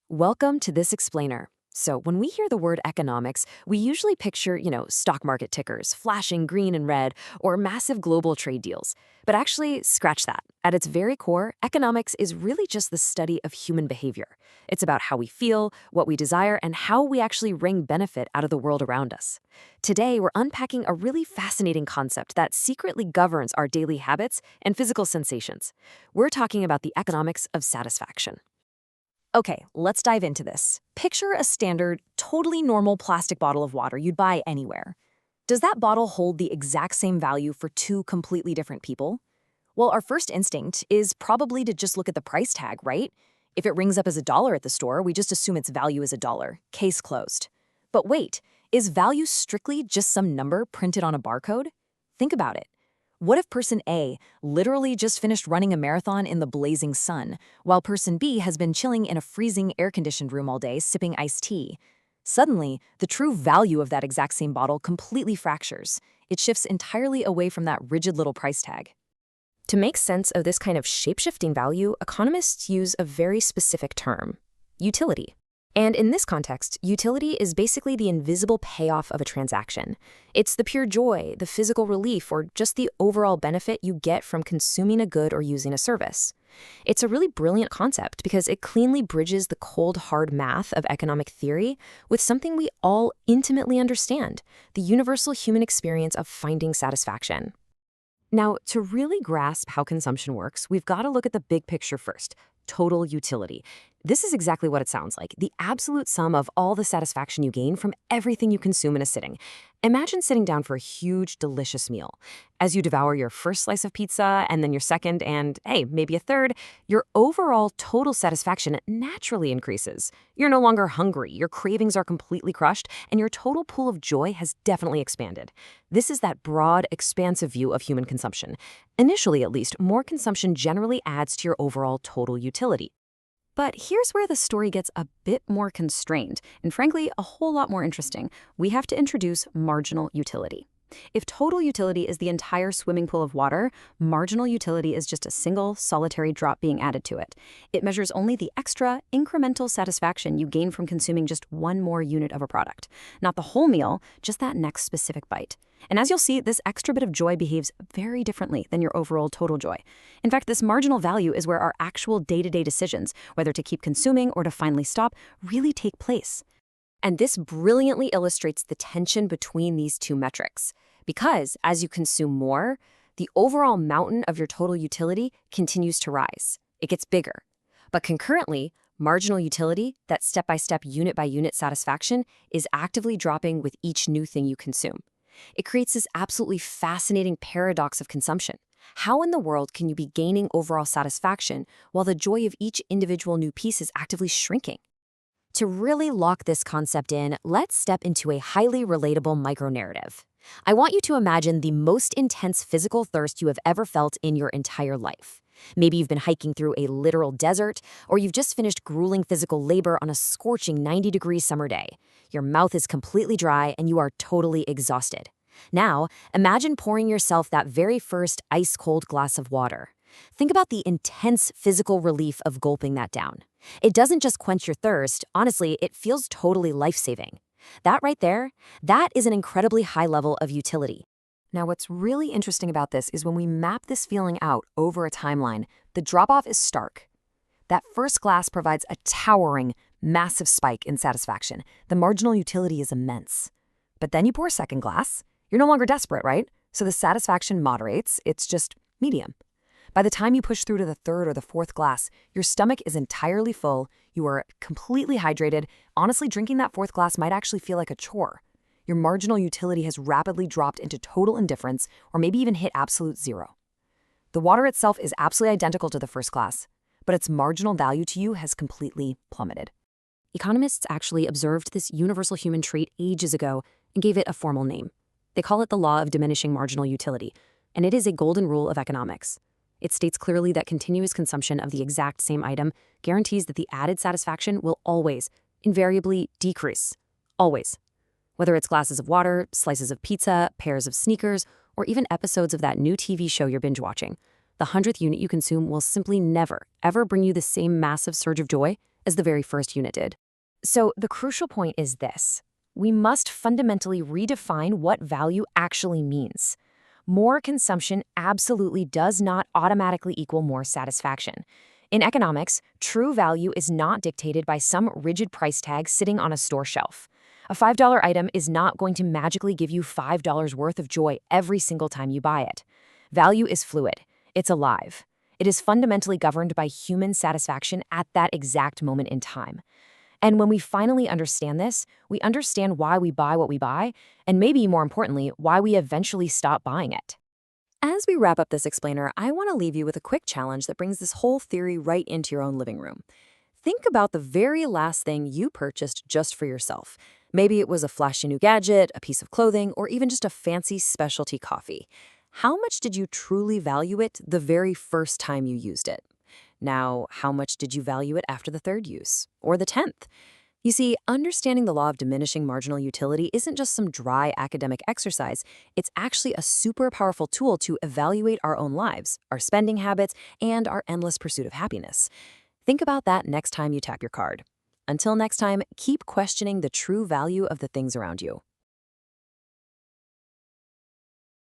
Welcome to This Explainer. So, when we hear the word economics, we usually picture, stock market tickers, flashing green and red, or massive global trade deals. But actually, scratch that. At its very core, economics is really just the study of human behavior. It's about how we feel, what we desire, and how we actually wring benefit out of the world around us. Today, we're unpacking a really fascinating concept that secretly governs our daily habits and physical sensations. We're talking about the economics of satisfaction. Okay, let's dive into this. Picture a standard, totally normal plastic bottle of water you'd buy anywhere. Does that bottle hold the exact same value for two completely different people? Well, our first instinct is probably to just look at the price tag, right? If it rings up as $1 at the store, we just assume its value is $1. Case closed. But wait, is value strictly just some number printed on a barcode? Think about it. What if person A literally just finished running a marathon in the blazing sun, while person B has been chilling in a freezing air-conditioned room all day sipping iced tea? Suddenly, the true value of that exact same bottle completely fractures. It shifts entirely away from that rigid little price tag. To make sense of this kind of shape-shifting value, economists use a very specific term: utility. And in this context, utility is basically the invisible payoff of a transaction. It's the pure joy, the physical relief, or just the overall benefit you get from consuming a good or using a service. It's a really brilliant concept because it cleanly bridges the cold, hard math of economic theory with something we all intimately understand: the universal human experience of finding satisfaction. Now, to really grasp how consumption works, we've got to look at the big picture first: total utility. This is exactly what it sounds like: the absolute sum of all the satisfaction you gain from everything you consume in a sitting. Imagine sitting down for a huge, delicious meal. As you devour your first slice of pizza, and then your second, and hey, maybe a third, your overall total satisfaction naturally increases. You're no longer hungry, your cravings are completely crushed, and your total pool of joy has definitely expanded. This is that broad, expansive view of human consumption. Initially, at least, more consumption generally adds to your overall total utility. But here's where the story gets a bit more constrained, and frankly, a whole lot more interesting. We have to introduce marginal utility. If total utility is the entire swimming pool of water, marginal utility is just a single, solitary drop being added to it. It measures only the extra, incremental satisfaction you gain from consuming just one more unit of a product. Not the whole meal, just that next specific bite. And as you'll see, this extra bit of joy behaves very differently than your overall total joy. In fact, this marginal value is where our actual day-to-day decisions, whether to keep consuming or to finally stop, really take place. And this brilliantly illustrates the tension between these two metrics. Because as you consume more, the overall mountain of your total utility continues to rise. It gets bigger. But concurrently, marginal utility, that step-by-step, unit-by-unit satisfaction, is actively dropping with each new thing you consume. It creates this absolutely fascinating paradox of consumption. How in the world can you be gaining overall satisfaction while the joy of each individual new piece is actively shrinking? To really lock this concept in, let's step into a highly relatable micronarrative. I want you to imagine the most intense physical thirst you have ever felt in your entire life. Maybe you've been hiking through a literal desert, or you've just finished grueling physical labor on a scorching 90-degree summer day. Your mouth is completely dry and you are totally exhausted. Now, imagine pouring yourself that very first ice-cold glass of water. Think about the intense physical relief of gulping that down. It doesn't just quench your thirst, honestly, it feels totally life-saving. That right there, that is an incredibly high level of utility. Now, what's really interesting about this is when we map this feeling out over a timeline, the drop-off is stark. That first glass provides a towering, massive spike in satisfaction. The marginal utility is immense. But then you pour a second glass. You're no longer desperate, right? So the satisfaction moderates. It's just medium. By the time you push through to the third or the fourth glass, your stomach is entirely full, you are completely hydrated. Honestly, drinking that fourth glass might actually feel like a chore. Your marginal utility has rapidly dropped into total indifference or maybe even hit absolute zero. The water itself is absolutely identical to the first glass, but its marginal value to you has completely plummeted. Economists actually observed this universal human trait ages ago and gave it a formal name. They call it the law of diminishing marginal utility, and it is a golden rule of economics. It states clearly that continuous consumption of the exact same item guarantees that the added satisfaction will always, invariably, decrease. Always. Whether it's glasses of water, slices of pizza, pairs of sneakers, or even episodes of that new TV show you're binge-watching, the 100th unit you consume will simply never, ever bring you the same massive surge of joy as the very first unit did. So the crucial point is this. We must fundamentally redefine what value actually means. More consumption absolutely does not automatically equal more satisfaction. In economics, true value is not dictated by some rigid price tag sitting on a store shelf. A $5 item is not going to magically give you $5 worth of joy every single time you buy it. Value is fluid. It's alive. It is fundamentally governed by human satisfaction at that exact moment in time. And when we finally understand this, we understand why we buy what we buy, and maybe more importantly, why we eventually stop buying it. As we wrap up this explainer, I want to leave you with a quick challenge that brings this whole theory right into your own living room. Think about the very last thing you purchased just for yourself. Maybe it was a flashy new gadget, a piece of clothing, or even just a fancy specialty coffee. How much did you truly value it the very first time you used it? Now, how much did you value it after the third use? Or the 10th? You see, understanding the law of diminishing marginal utility isn't just some dry academic exercise. It's actually a super powerful tool to evaluate our own lives, our spending habits, and our endless pursuit of happiness. Think about that next time you tap your card. Until next time, keep questioning the true value of the things around you.